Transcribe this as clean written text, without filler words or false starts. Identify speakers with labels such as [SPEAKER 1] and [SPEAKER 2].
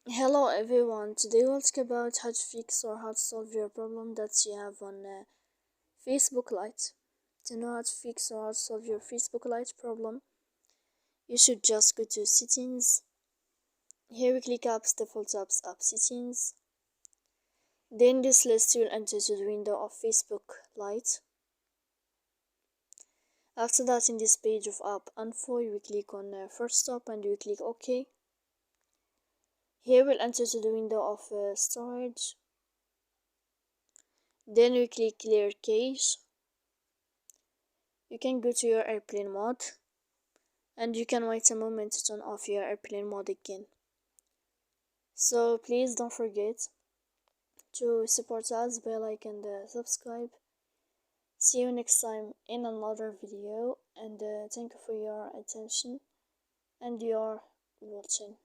[SPEAKER 1] Hello everyone, today we'll talk about how to fix or how to solve your problem that you have on Facebook Lite. To know how to fix or how to solve your Facebook Lite problem, you should just go to settings. Here we click apps, default apps, app settings. Then this list will enter to the window of Facebook Lite. After that, in this page of app info, you will click on first stop and you will click OK. Here we'll enter to the window of storage. Then we click clear cache. You can go to your airplane mode and you can wait a moment to turn off your airplane mode again. So please don't forget to support us by like and subscribe. See you next time in another video, and thank you for your attention and your watching.